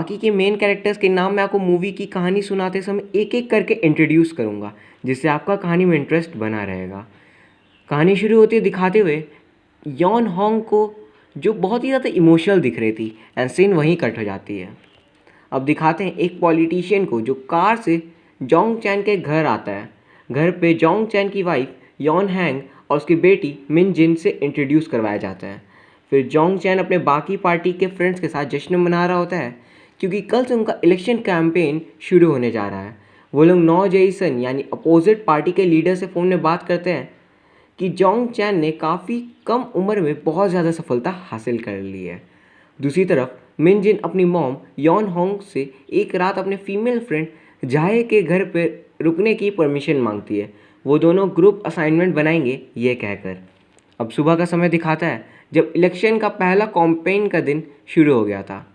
बाकी के main characters के नाम मैं आपको मूवी की कहानी सुनाते समय एक एक करके इंट्रोड्यूस करूँगा, जिससे आपका कहानी में इंटरेस्ट बना रहेगा। कहानी शुरू होती है दिखाते हुए यॉन होंग को, जो बहुत ही ज़्यादा इमोशनल दिख रही थी, एंड सीन वहीं कट हो जाती है। अब दिखाते हैं एक पॉलिटिशियन को जो कार से जोंग चैन के घर आता है। घर पे जोंग चैन की वाइफ यॉन हैंग और उसकी बेटी मिन जिन से इंट्रोड्यूस करवाया जाता है। फिर जोंग चैन अपने बाकी पार्टी के फ्रेंड्स के साथ जश्न मना रहा होता है, क्योंकि कल से उनका इलेक्शन कैंपेन शुरू होने जा रहा है। वो लोग नौ जेसन यानी अपोजिट पार्टी के लीडर से फ़ोन में बात करते हैं कि जोंग चैन ने काफ़ी कम उम्र में बहुत ज़्यादा सफलता हासिल कर ली है। दूसरी तरफ मिन जिन अपनी मॉम यॉन होंग से एक रात अपने फीमेल फ्रेंड जाए के घर पर रुकने की परमिशन मांगती है। वो दोनों ग्रुप असाइनमेंट बनाएंगे ये कहकर। अब सुबह का समय दिखाता है जब इलेक्शन का पहला कैंपेन का दिन शुरू हो गया था।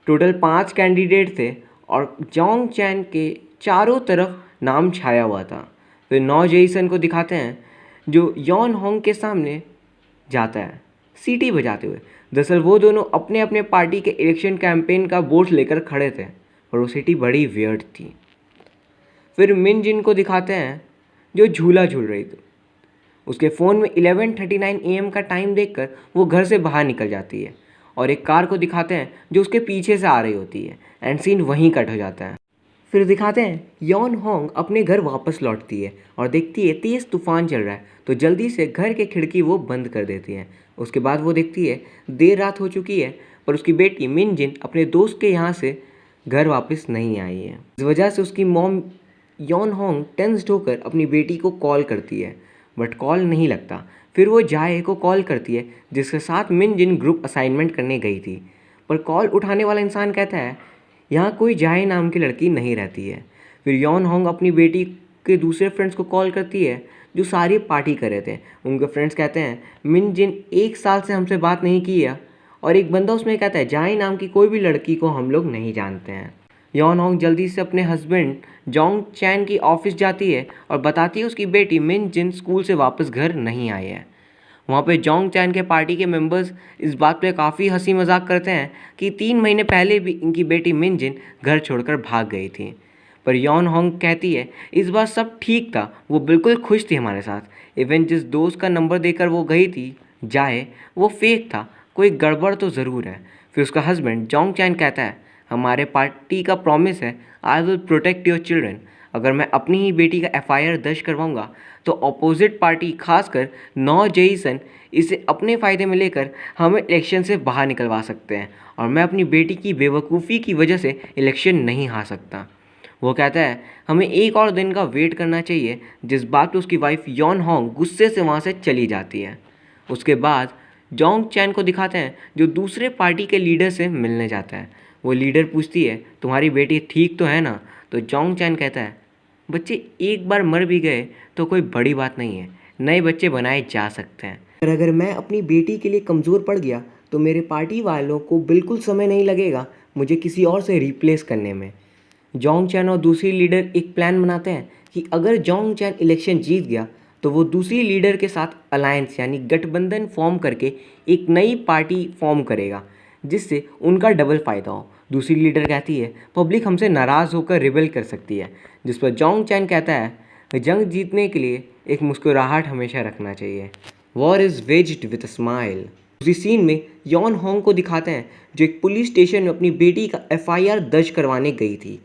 टोटल 5 कैंडिडेट थे और जोंग चैन के चारों तरफ नाम छाया हुआ था। फिर 9 जेसन को दिखाते हैं जो यॉन होंग के सामने जाता है सीटी बजाते हुए। दरअसल वो दोनों अपने अपने पार्टी के इलेक्शन कैंपेन का बोर्ड लेकर खड़े थे और वो सिटी बड़ी वियर्ड थी। फिर मिन जिन को दिखाते हैं जो झूला झूल रही थी। उसके फ़ोन में 11:39 AM का टाइम देखकर वो घर से बाहर निकल जाती है और एक कार को दिखाते हैं जो उसके पीछे से आ रही होती है, एंड सीन वहीं कट हो जाता है। फिर दिखाते हैं यॉन होंग अपने घर वापस लौटती है और देखती है तेज़ तूफान चल रहा है, तो जल्दी से घर के खिड़की वो बंद कर देती है। उसके बाद वो देखती है देर रात हो चुकी है, पर उसकी बेटी मिन जिन अपने दोस्त के यहाँ से घर वापस नहीं आई है। इस वजह से उसकी मॉम यॉन होंग टेंस्ड होकर अपनी बेटी को कॉल करती है, बट कॉल नहीं लगता। फिर वो जाए को कॉल करती है जिसके साथ मिन जिन ग्रुप असाइनमेंट करने गई थी, पर कॉल उठाने वाला इंसान कहता है यहाँ कोई जाए नाम की लड़की नहीं रहती है। फिर यॉन होंग अपनी बेटी के दूसरे फ्रेंड्स को कॉल करती है जो सारी पार्टी कर रहे थे। उनके फ्रेंड्स कहते हैं मिन जिन 1 साल से हमसे बात नहीं की है, और एक बंदा उसमें कहता है जाए नाम की कोई भी लड़की को हम लोग नहीं जानते हैं। यॉन होंग जल्दी से अपने हस्बैंड जोंग चैन की ऑफिस जाती है और बताती है उसकी बेटी मिन जिन स्कूल से वापस घर नहीं आई है। वहाँ पे जोंग चैन के पार्टी के मेंबर्स इस बात पे काफ़ी हंसी मजाक करते हैं कि 3 महीने पहले भी इनकी बेटी मिन जिन घर छोड़कर भाग गई थी। पर यॉन होंग कहती है इस बार सब ठीक था, वो बिल्कुल खुश थी हमारे साथ। इवन जिस दोस्त का नंबर देकर वो गई थी जाए, वो फेक था, कोई गड़बड़ तो ज़रूर है। फिर उसका हस्बैंड जोंग चैन कहता है हमारे पार्टी का प्रॉमिस है I will protect your children. अगर मैं अपनी ही बेटी का FIR दर्ज करवाऊंगा तो अपोजिट पार्टी खासकर 9 जेसन इसे अपने फ़ायदे में लेकर हमें इलेक्शन से बाहर निकलवा सकते हैं, और मैं अपनी बेटी की बेवकूफ़ी की वजह से इलेक्शन नहीं हार सकता। वो कहता है हमें एक और दिन का वेट करना चाहिए, जिस बात पर उसकी वाइफ यॉन होंग गुस्से से वहाँ से चली जाती है। उसके बाद जोंग चैन को दिखाते हैं जो दूसरे पार्टी के लीडर से मिलने जाता है। वो लीडर पूछती है तुम्हारी बेटी ठीक तो है ना? तो जोंग चैन कहता है बच्चे एक बार मर भी गए तो कोई बड़ी बात नहीं है, नए बच्चे बनाए जा सकते हैं। पर अगर मैं अपनी बेटी के लिए कमज़ोर पड़ गया तो मेरे पार्टी वालों को बिल्कुल समय नहीं लगेगा मुझे किसी और से रिप्लेस करने में। जोंग चैन और दूसरी लीडर एक प्लान बनाते हैं कि अगर जोंग चैन इलेक्शन जीत गया तो वो दूसरी लीडर के साथ अलायंस यानी गठबंधन फॉर्म करके एक नई पार्टी फॉर्म करेगा, जिससे उनका डबल फ़ायदा हो। दूसरी लीडर कहती है पब्लिक हमसे नाराज़ होकर रिबेल कर सकती है, जिस पर जोंग चैन कहता है जंग जीतने के लिए एक मुस्कुराहट हमेशा रखना चाहिए। War is waged with a smile. उसी सीन में यॉन होंग को दिखाते हैं जो एक पुलिस स्टेशन में अपनी बेटी का FIR दर्ज करवाने गई थी।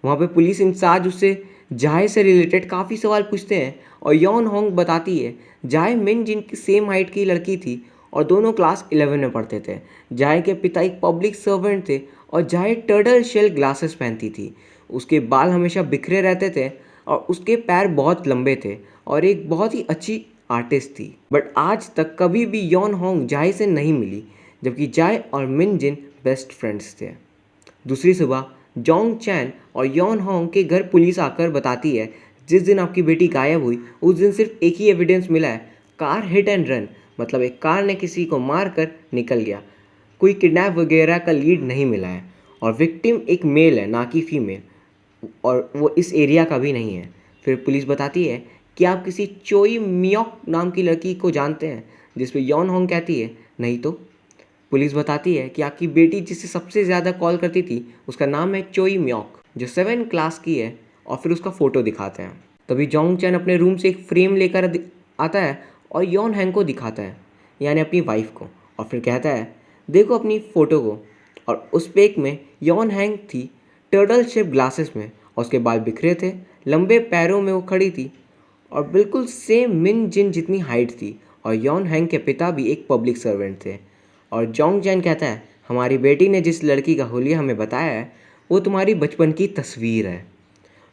वहाँ पे पुलिस इंचार्ज उससे जाए से रिलेटेड काफ़ी सवाल पूछते हैं और यॉन होंग बताती है जाए मिन जिन की सेम हाइट की लड़की थी और दोनों क्लास 11 में पढ़ते थे। जाए के पिता एक पब्लिक सर्वेंट थे और जाए टर्टल शेल ग्लासेस पहनती थी। उसके बाल हमेशा बिखरे रहते थे और उसके पैर बहुत लंबे थे और एक बहुत ही अच्छी आर्टिस्ट थी। बट आज तक कभी भी यॉन होंग जाए से नहीं मिली, जबकि जाए और मिन जिन बेस्ट फ्रेंड्स थे। दूसरी सुबह जोंग चैन और यॉन होंग के घर पुलिस आकर बताती है जिस दिन आपकी बेटी गायब हुई उस दिन सिर्फ एक ही एविडेंस मिला है, कार हिट एंड रन, मतलब एक कार ने किसी को मार कर निकल गया। कोई किडनैप वगैरह का लीड नहीं मिला है और विक्टिम एक मेल है ना कि फीमेल, और वो इस एरिया का भी नहीं है। फिर पुलिस बताती है कि आप किसी चोई मियोक नाम की लड़की को जानते हैं, जिस पे यॉन होंग कहती है नहीं तो। पुलिस बताती है कि आपकी बेटी जिसे सबसे ज़्यादा कॉल करती थी उसका नाम है चोई म्योक, जो 7 क्लास की है, और फिर उसका फ़ोटो दिखाते हैं। तभी जोंग चैन अपने रूम से एक फ्रेम लेकर आता है और योन हैंग को दिखाता है, यानी अपनी वाइफ को, और फिर कहता है देखो अपनी फ़ोटो को। और उस पेक में योन हैंग थी टर्टल शेप ग्लासेस में, और उसके बाल बिखरे थे, लंबे पैरों में वो खड़ी थी और बिल्कुल सेम मिन जिन जितनी हाइट थी। और योन हैंग के पिता भी एक पब्लिक सर्वेंट थे। और जोंग चैन कहता है हमारी बेटी ने जिस लड़की का हुलिया हमें बताया है वो तुम्हारी बचपन की तस्वीर है।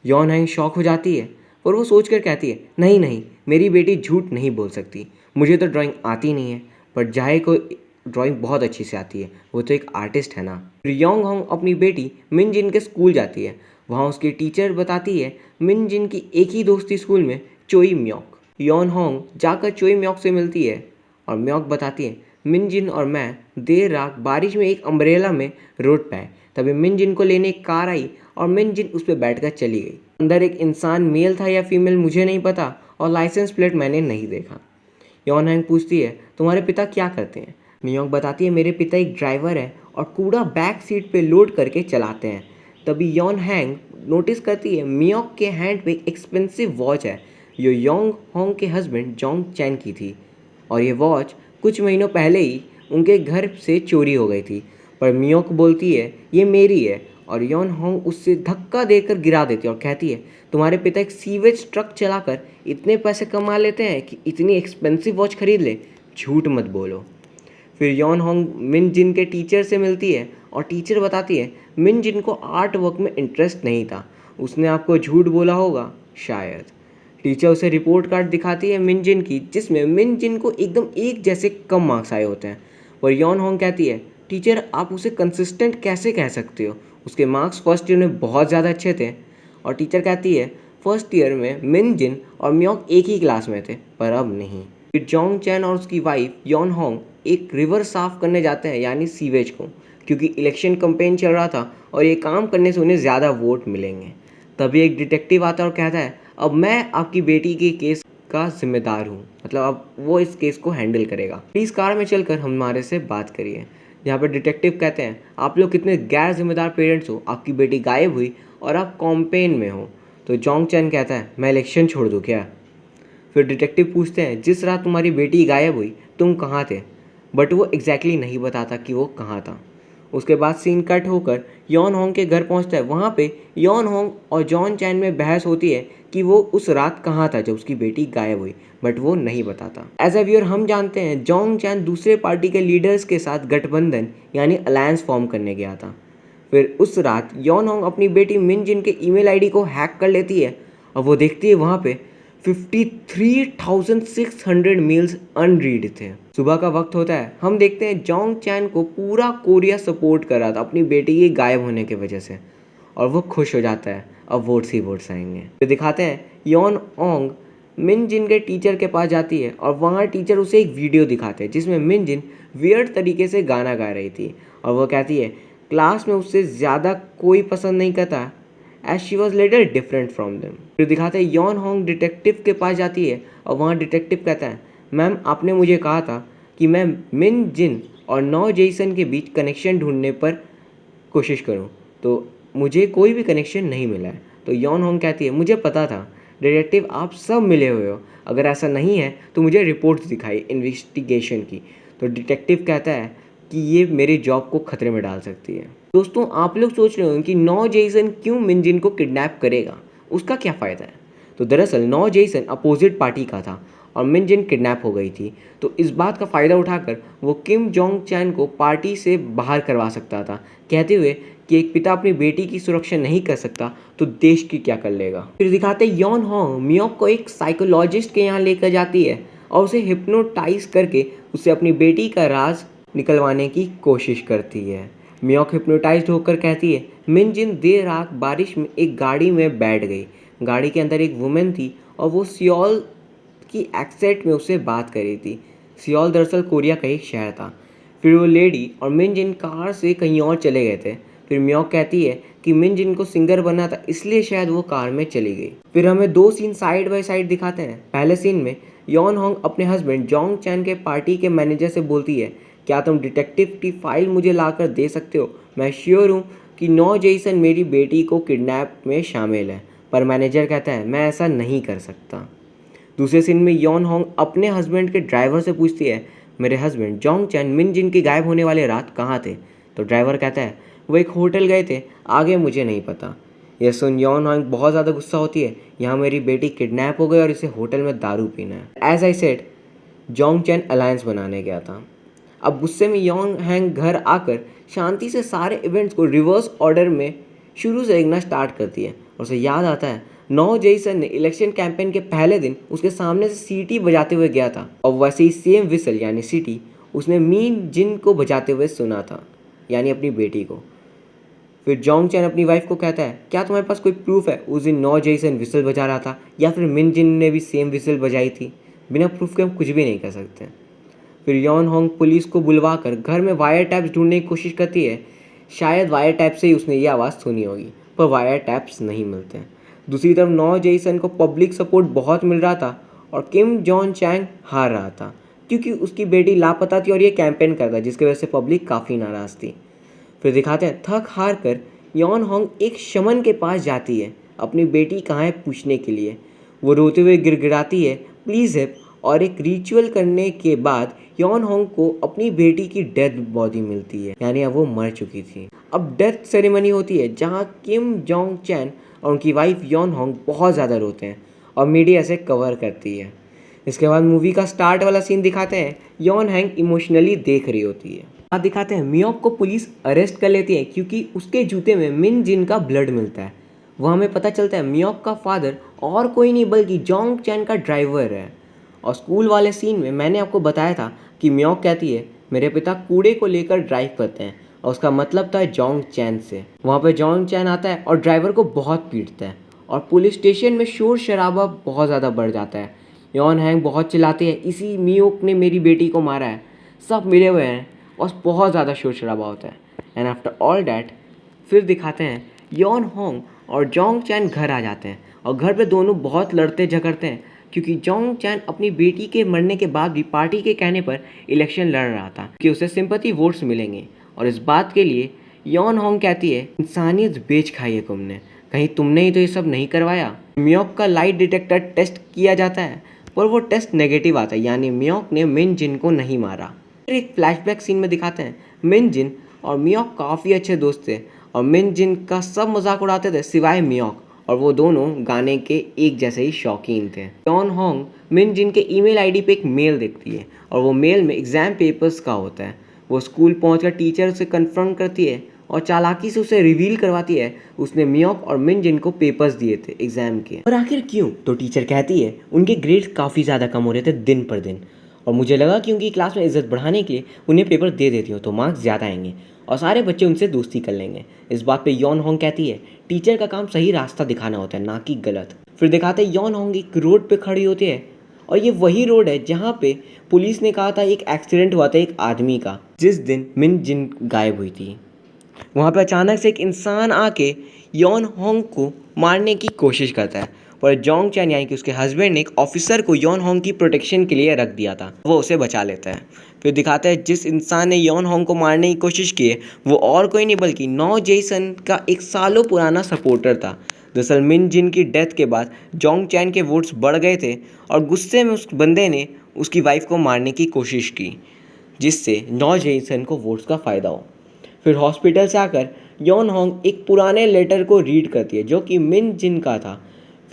योन हैंग शॉक हो जाती है और वो सोच कर कहती है नहीं नहीं, मेरी बेटी झूठ नहीं बोल सकती, मुझे तो ड्राइंग आती नहीं है, पर जाए को ड्राइंग बहुत अच्छी से आती है, वो तो एक आर्टिस्ट है ना। फिर योंग होंग अपनी बेटी मिन जिन के स्कूल जाती है। वहाँ उसकी टीचर बताती है मिन जिन की एक ही दोस्त थी स्कूल में, चोई म्योक। योन होंग जाकर चोई म्योक से मिलती है और म्योक बताती है मिन जिन और मैं देर रात बारिश में एक अम्ब्रेला में रोड पे आए, तभी मिन जिन को लेने एक कार आई और मिन जिन उस पर बैठकर चली गई। अंदर एक इंसान मेल था या फीमेल मुझे नहीं पता, और लाइसेंस प्लेट मैंने नहीं देखा। योन हैंग पूछती है तुम्हारे पिता क्या करते हैं। मियोंग बताती है मेरे पिता एक ड्राइवर है और कूड़ा बैक सीट पे लोड करके चलाते हैं। तभी योन हैंग नोटिस करती है मियोंग के हैंड पे एक एक्सपेंसिव वॉच है जो योंग होंग के हस्बैंड जोंग चैन की थी, और ये वॉच कुछ महीनों पहले ही उनके घर से चोरी हो गई थी। पर मियोंग बोलती है ये मेरी है, और योन होंग उससे धक्का देकर गिरा देती है और कहती है तुम्हारे पिता एक सीवेज ट्रक चलाकर इतने पैसे कमा लेते हैं कि इतनी एक्सपेंसिव वॉच खरीद ले, झूठ मत बोलो। फिर योन होंग मिन जिन के टीचर से मिलती है और टीचर बताती है मिन जिन को आर्ट वर्क में इंटरेस्ट नहीं था, उसने आपको झूठ बोला होगा शायद। टीचर उसे रिपोर्ट कार्ड दिखाती है मिन जिन की, जिसमें मिन जिन को एकदम एक जैसे कम मार्क्स आए होते हैं। पर योन होंग कहती है टीचर आप उसे कंसिस्टेंट कैसे कह सकते हो, उसके मार्क्स फर्स्ट ईयर में बहुत ज़्यादा अच्छे थे। और टीचर कहती है फर्स्ट ईयर में मिन जिन और म्योक एक ही क्लास में थे, पर अब नहीं। फिर जोंग चैन और उसकी वाइफ योन होंग एक रिवर साफ करने जाते हैं, यानी सीवेज को, क्योंकि इलेक्शन कैंपेन चल रहा था और ये काम करने से उन्हें ज़्यादा वोट मिलेंगे। तभी एक डिटेक्टिव आता है और कहता है अब मैं आपकी बेटी के केस का जिम्मेदार हूँ, मतलब अब वो इस केस को हैंडल करेगा, प्लीज़ कार में चलकर हमारे से बात करिए। यहाँ पर डिटेक्टिव कहते हैं आप लोग कितने गैर जिम्मेदार पेरेंट्स हो, आपकी बेटी गायब हुई और आप कैंपेन में हो। तो जोंग चैन कहता है मैं इलेक्शन छोड़ दूँ क्या। फिर डिटेक्टिव पूछते हैं जिस रात तुम्हारी बेटी गायब हुई तुम कहाँ थे, बट वो एग्जैक्टली नहीं बताता कि वो कहाँ था। उसके बाद सीन कट होकर योन होंग के घर पहुंचता है। वहाँ पे योन होंग और जॉन चैन में बहस होती है कि वो उस रात कहाँ था जब उसकी बेटी गायब हुई, बट वो नहीं बताता। एज ए व्यूअर हम जानते हैं जोंग चैन दूसरे पार्टी के लीडर्स के साथ गठबंधन यानी अलायंस फॉर्म करने गया था। फिर उस रात योन होंग अपनी बेटी मिन जिन के ईमेल आईडी को हैक कर लेती है और वो देखती है वहाँ पे 53,600 मेल्स अनरीड थे। सुबह का वक्त होता है, हम देखते हैं जोंग चैन को पूरा कोरिया सपोर्ट कर रहा था अपनी बेटी के गायब होने की वजह से, और वो खुश हो जाता है अब वोट्स ही वोट्स आएंगे। तो दिखाते हैं योन ओंग मिन जिन के टीचर के पास जाती है और वहाँ टीचर उसे एक वीडियो दिखाते हैं जिसमें मिन जिन वियर्ड तरीके से गाना गा रही थी, और वो कहती है क्लास में उससे ज़्यादा कोई पसंद नहीं करता as she was later different from them। फिर दिखाते हैं योन होंग डिटेक्टिव के पास जाती है और वहाँ डिटेक्टिव कहता है मैम आपने मुझे कहा था कि मैं मिन जिन और नौ जेसन के बीच कनेक्शन ढूंढने पर कोशिश करूँ, तो मुझे कोई भी कनेक्शन नहीं मिला है। तो योन होंग कहती है मुझे पता था डिटेक्टिव आप सब मिले हुए हो, अगर ऐसा नहीं है तो मुझे रिपोर्ट्स दिखाई इन्वेस्टिगेशन की। तो डिटेक्टिव कहता है कि ये मेरे जॉब को खतरे में डाल सकती है। दोस्तों आप लोग सोच रहे हो कि नौ जेसन क्यों मिन जिन को किडनैप करेगा, उसका क्या फ़ायदा है। तो दरअसल नौ जेसन अपोजिट पार्टी का था और मिन जिन किडनैप हो गई थी, तो इस बात का फ़ायदा उठाकर वो किम जोंग चैन को पार्टी से बाहर करवा सकता था, कहते हुए कि एक पिता अपनी बेटी की सुरक्षा नहीं कर सकता तो देश की क्या कर लेगा। फिर दिखाते योन होंग मियोक को एक साइकोलॉजिस्ट के यहाँ लेकर जाती है और उसे हिप्नोटाइज करके उसे अपनी बेटी का राज निकलवाने की कोशिश करती है। मियोक हिप्नोटाइज्ड होकर कहती है मिन जिन देर रात बारिश में एक गाड़ी में बैठ गई, गाड़ी के अंदर एक वुमेन थी और वो सियोल की एक्सेंट में उससे बात कर रही थी। सियोल दरअसल कोरिया का एक शहर था। फिर वो लेडी और मिन जिन कार से कहीं और चले गए थे। फिर मियोक कहती है कि मिन जिन को सिंगर बनना था इसलिए शायद वो कार में चली गई। फिर हमें दो सीन साइड बाय साइड दिखाते हैं। पहले सीन में योन होंग अपने हस्बैंड जोंग चैन के पार्टी के मैनेजर से बोलती है क्या तुम डिटेक्टिव की फाइल मुझे लाकर दे सकते हो? मैं श्योर हूँ कि नौ जेसन मेरी बेटी को किडनैप में शामिल है, पर मैनेजर कहता है मैं ऐसा नहीं कर सकता। दूसरे सीन में यॉन होंग अपने हस्बैंड के ड्राइवर से पूछती है, मेरे हस्बैंड जोंग चैन मिन जिन के गायब होने वाले रात कहाँ थे? तो ड्राइवर कहता है वो एक होटल गए थे, आगे मुझे नहीं पता। यह सुन यॉन होंग बहुत ज़्यादा गुस्सा होती है, यहाँ मेरी बेटी किडनैप हो गई और इसे होटल में दारू पीना है। एज आई सेड, जोंग चैन अलायंस बनाने गया था। अब गुस्से में यॉन हैंग घर आकर शांति से सारे इवेंट्स को रिवर्स ऑर्डर में शुरू से देखना स्टार्ट करती है और उसे याद आता है नौ जेसन ने इलेक्शन कैंपेन के पहले दिन उसके सामने से सीटी बजाते हुए गया था और वैसे ही सेम विसल यानी सीटी उसने मीन जिन को बजाते हुए सुना था, यानी अपनी बेटी को। फिर जोंग चैन अपनी वाइफ को कहता है, क्या तुम्हारे पास कोई प्रूफ है उस दिन नौ जेसन विसल बजा रहा था या फिर मिन जिन ने भी सेम विसल बजाई थी? बिना प्रूफ के हम कुछ भी नहीं कर सकते। फिर यॉन होंग पुलिस को बुलवाकर घर में वायर टैप्स ढूंढने की कोशिश करती है। शायद वायर टैप से ही उसने ये आवाज़ सुनी होगी, पर वायर टैप्स नहीं मिलते। दूसरी तरफ नौ जेसन को पब्लिक सपोर्ट बहुत मिल रहा था और किम जॉन चैंग हार रहा था क्योंकि उसकी बेटी लापता थी और ये कैंपेन करता, जिसकी वजह से पब्लिक काफ़ी नाराज़ थी। फिर दिखाते हैं थक हार कर यॉन होंग एक शमन के पास जाती है अपनी बेटी कहाँ है पूछने के लिए। वो रोते हुए गिड़गिड़ाती है प्लीज़ हेल्प, और एक रिचुअल करने के बाद यॉन होंग को अपनी बेटी की डेड बॉडी मिलती है, यानी अब वो मर चुकी थी। अब डेथ सेरेमनी होती है जहाँ किम जोंग चैन और उनकी वाइफ यॉन होंग बहुत ज़्यादा रोते हैं और मीडिया इसे कवर करती है। इसके बाद मूवी का स्टार्ट वाला सीन दिखाते हैं, यॉन हैंग इमोशनली देख रही होती है। बाद दिखाते हैं मियोक को पुलिस अरेस्ट कर लेती है क्योंकि उसके जूते में मिन जिन का ब्लड मिलता है। वह हमें पता चलता है मियोक का फादर और कोई नहीं बल्कि जोंग चैन का ड्राइवर है। और स्कूल वाले सीन में मैंने आपको बताया था कि मियोक कहती है मेरे पिता कूड़े को लेकर ड्राइव करते हैं, और उसका मतलब था जोंग चैन से। वहाँ पे जोंग चैन आता है और ड्राइवर को बहुत पीटता है और पुलिस स्टेशन में शोर शराबा बहुत ज़्यादा बढ़ जाता है। यॉन हैंग बहुत चिल्लाते हैं इसी मियोक ने मेरी बेटी को मारा है, सब मिले हुए हैं और बहुत ज़्यादा शोर शराबा होता है। एंड आफ्टर ऑल डैट फिर दिखाते हैं यॉन होंग और जोंग चैन घर आ जाते हैं और घर पे दोनों बहुत लड़ते झगड़ते हैं क्योंकि जोंग चैन अपनी बेटी के मरने के बाद भी पार्टी के कहने पर इलेक्शन लड़ रहा था कि उसे सिंपैथी वोट्स मिलेंगे। और इस बात के लिए यॉन होंग कहती है इंसानियत बेच खाई है तुमने, कहीं तुमने ही तो ये सब नहीं करवाया। मियोक का लाइट डिटेक्टर टेस्ट किया जाता है पर वो टेस्ट नेगेटिव आता है, यानी मियोक ने मिन जिन को नहीं मारा। फिर एक फ्लैशबैक सीन में दिखाते हैं मिन जिन और मियोक काफ़ी अच्छे दोस्त थे और मिन जिन का सब मजाक उड़ाते थे सिवाय मियोक, और वो दोनों गाने के एक जैसे ही शौकीन थे। यॉन होंग मिन जिन के ईमेल आईडी पे एक मेल देखती है और वो मेल में एग्ज़ाम पेपर्स का होता है। वो स्कूल पहुंचकर टीचर से कन्फर्म करती है और चालाकी से उसे रिवील करवाती है उसने मियोक और मिन जिन को पेपर्स दिए थे एग्ज़ाम के। और आखिर क्यों? तो टीचर कहती है उनके ग्रेड्स काफ़ी ज़्यादा कम हो रहे थे दिन पर दिन, और मुझे लगा कि उनकी क्लास में इज्जत बढ़ाने के लिए उन्हें पेपर दे देती हूँ तो मार्क्स ज़्यादा आएंगे और सारे बच्चे उनसे दोस्ती कर लेंगे। इस बात पे यॉन होंग कहती है टीचर का काम सही रास्ता दिखाना होता है, ना कि गलत। फिर दिखाते हैं यॉन होंग एक रोड पे खड़ी होती है और ये वही रोड है जहाँ पे पुलिस ने कहा था एक एक्सीडेंट हुआ था एक आदमी का जिस दिन मिन जिन गायब हुई थी। वहाँ पे अचानक से एक इंसान आके यॉन होंग को मारने की कोशिश करता है, पर जोंग चैन यानी कि उसके हस्बैंड ने एक ऑफिसर को यॉन होंग की प्रोटेक्शन के लिए रख दिया था, वो उसे बचा लेता है। फिर दिखाता है जिस इंसान ने यॉन होंग को मारने की कोशिश की है वो और कोई नहीं बल्कि नौ जेसन का एक सालों पुराना सपोर्टर था। दरअसल मिन जिन की डेथ के बाद जोंग चैन के वोट्स बढ़ गए थे और गुस्से में उस बंदे ने उसकी वाइफ को मारने की कोशिश की जिससे नौ जेसन को वोट्स का फ़ायदा हो। फिर हॉस्पिटल से आकर यॉन होंग एक पुराने लेटर को रीड करती है जो कि मिन जिन का था।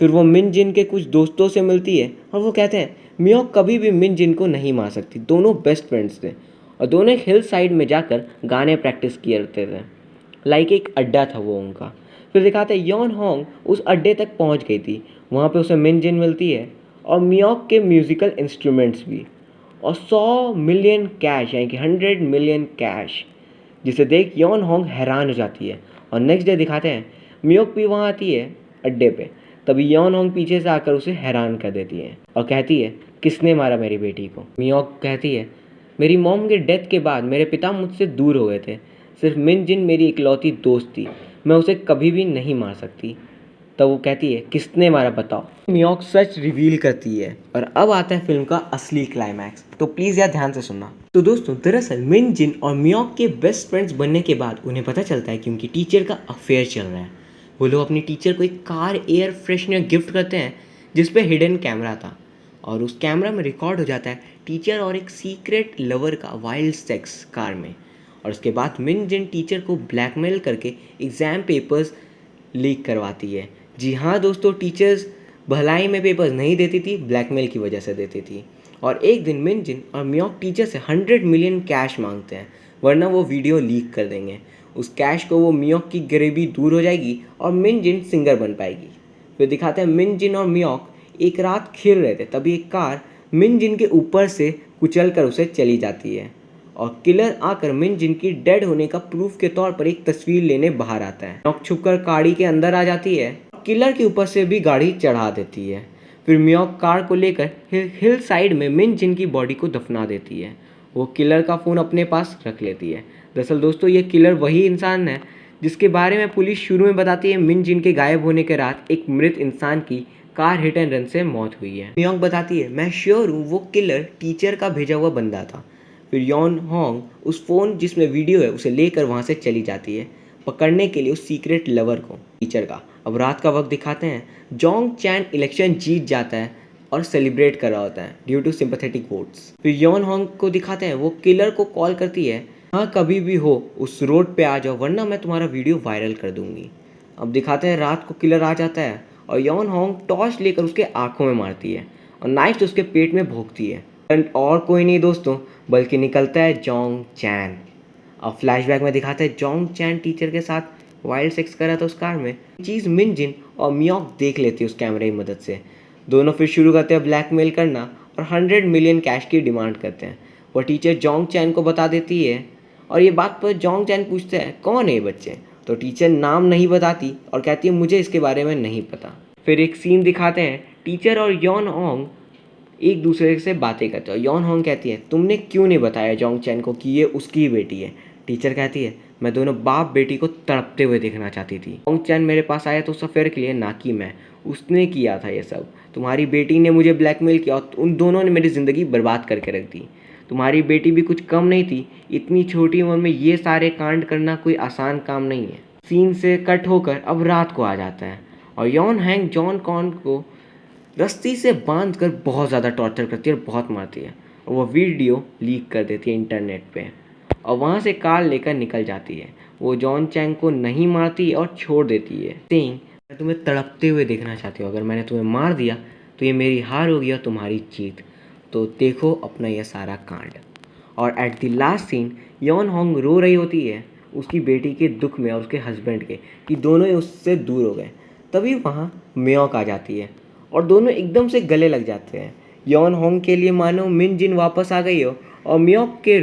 फिर वो मिन जिन के कुछ दोस्तों से मिलती है और वो कहते हैं मियोक कभी भी मिन जिन को नहीं मार सकती, दोनों बेस्ट फ्रेंड्स थे और दोनों एक हिल साइड में जाकर गाने प्रैक्टिस किए रहते थे, लाइक एक अड्डा था वो उनका। फिर दिखाते हैं यॉन होंग उस अड्डे तक पहुंच गई थी, वहाँ पे उसे मिन जिन मिलती है और मियोक के म्यूज़िकल इंस्ट्रूमेंट्स भी और 100 मिलियन कैश यानी कि 100 मिलियन कैश, जिसे देख यॉन होंग हैरान हो जाती है। और नेक्स्ट डे दिखाते हैं मियोक भी वहाँ आती है अड्डे पे, तभी यॉन होंग पीछे से आकर उसे हैरान कर देती है और कहती है किसने मारा मेरी बेटी को? मियोक कहती है मेरी मॉम के डेथ के बाद मेरे पिता मुझसे दूर हो गए थे, सिर्फ मिन जिन मेरी इकलौती दोस्त थी, मैं उसे कभी भी नहीं मार सकती। तब वो कहती है किसने मारा बताओ। मियोक सच रिवील करती है और अब आता है फिल्म का असली क्लाइमैक्स, तो प्लीज़ यार ध्यान से सुनना। तो दोस्तों दरअसल मिन जिन और मियोक के बेस्ट फ्रेंड्स बनने के बाद उन्हें पता चलता है कि उनकी टीचर का अफेयर चल रहा है। वो लोग अपनी टीचर को एक कार एयर फ्रेशनर गिफ्ट करते हैं जिस पे हिडन कैमरा था और उस कैमरा में रिकॉर्ड हो जाता है टीचर और एक सीक्रेट लवर का वाइल्ड सेक्स कार में। और उसके बाद मिन जिन टीचर को ब्लैकमेल करके एग्ज़ाम पेपर्स लीक करवाती है। जी हाँ दोस्तों, टीचर्स भलाई में पेपर्स नहीं देती थी, ब्लैकमेल की वजह से देती थी। और एक दिन मिन जिन और मियोक टीचर से 100 मिलियन कैश मांगते हैं वरना वो वीडियो लीक कर देंगे। उस कैश को वो मियोक की गरीबी दूर हो जाएगी और मिन जिन सिंगर बन पाएगी। फिर दिखाते हैं मिन जिन और मियोक एक रात खेल रहे थे, तभी एक कार मिन जिन के ऊपर से कुचल कर उसे चली जाती है और किलर आकर मिन जिन की डेड होने का प्रूफ के तौर पर एक तस्वीर लेने बाहर आता है। मियोक छुपकर गाड़ी के अंदर आ जाती है, किलर के ऊपर से भी गाड़ी चढ़ा देती है। फिर मियोक कार को लेकर हिल साइड में मिन जिन की बॉडी को दफना देती है। वो किलर का फ़ोन अपने पास रख लेती है। दरअसल दोस्तों ये किलर वही इंसान है जिसके बारे में पुलिस शुरू में बताती है मिन जिन के गायब होने के रात एक मृत इंसान की कार हिट एंड रन से मौत हुई है। मियोक बताती है मैं श्योर हूँ वो किलर टीचर का भेजा हुआ बंदा था। फिर यॉन होंग उस फ़ोन जिसमें वीडियो है उसे लेकर वहाँ से चली जाती है पकड़ने के लिए उस सीक्रेट लवर को, टीचर का। अब रात का वक्त दिखाते हैं, जोंग चैन इलेक्शन जीत जाता है और सेलिब्रेट कर रहा होता है ड्यू टू सिंपैथेटिक वोट्स। फिर यॉन होंग को दिखाते हैं वो किलर को कॉल करती है, हाँ कभी भी हो उस रोड पे आ जाओ वरना मैं तुम्हारा वीडियो वायरल कर दूंगी। अब दिखाते हैं रात को किलर आ जाता है और यॉन होंग टॉर्च लेकर उसके आंखों में मारती है और नाइफ से उसके पेट में भोंकती है। और कोई नहीं दोस्तों बल्कि निकलता है जोंग चैन। अब फ्लैशबैक में दिखाते हैं जोंग चैन टीचर के साथ वाइल्ड सेक्स कर रहा था उस कार में। चीज़ मिन जिन और मियोक देख लेती है उस कैमरे की मदद से। दोनों फिर शुरू करते हैं ब्लैकमेल करना और 100 मिलियन कैश की डिमांड करते हैं। वो टीचर जोंग चैन को बता देती है और ये बात पर जोंग चैन पूछते हैं कौन है ये बच्चे, तो टीचर नाम नहीं बताती और कहती है मुझे इसके बारे में नहीं पता। फिर एक सीन दिखाते हैं टीचर और यॉन होंग एक दूसरे से बातें करते हैं। यॉन होंग कहती है तुमने क्यों नहीं बताया जोंग चैन को कि ये उसकी ही बेटी है। टीचर कहती है मैं दोनों बाप बेटी को तड़पते हुए देखना चाहती थी। जोंग चैन मेरे पास आया तो उस अफेयर के लिए, ना कि मैं, उसने किया था ये सब। तुम्हारी बेटी ने मुझे ब्लैकमेल किया और उन दोनों ने मेरी ज़िंदगी बर्बाद करके रख दी। तुम्हारी बेटी भी कुछ कम नहीं थी, इतनी छोटी उम्र में ये सारे कांड करना कोई आसान काम नहीं है। सीन से कट होकर अब रात को आ जाता है और यॉन हैंग जॉन कॉन को रस्सी से बांधकर बहुत ज़्यादा टॉर्चर करती है और बहुत मारती है और वह वीडियो लीक कर देती है इंटरनेट पे और वहाँ से कार लेकर निकल जाती है। वो जॉन चैंग को नहीं मारती और छोड़ देती है, सेइंग मैं तुम्हें तड़पते हुए देखना चाहती हूँ, अगर मैंने तुम्हें मार दिया तो ये मेरी हार होगी और तुम्हारी जीत, तो देखो अपना यह सारा कांड। और एट द लास्ट सीन यॉन होंग रो रही होती है उसकी बेटी के दुख में और उसके हस्बैंड के कि दोनों ही उससे दूर हो गए। तभी वहाँ मियोक आ जाती है और दोनों एकदम से गले लग जाते हैं। यॉन होंग के लिए मानो मिन जिन वापस आ गई हो और मियोक के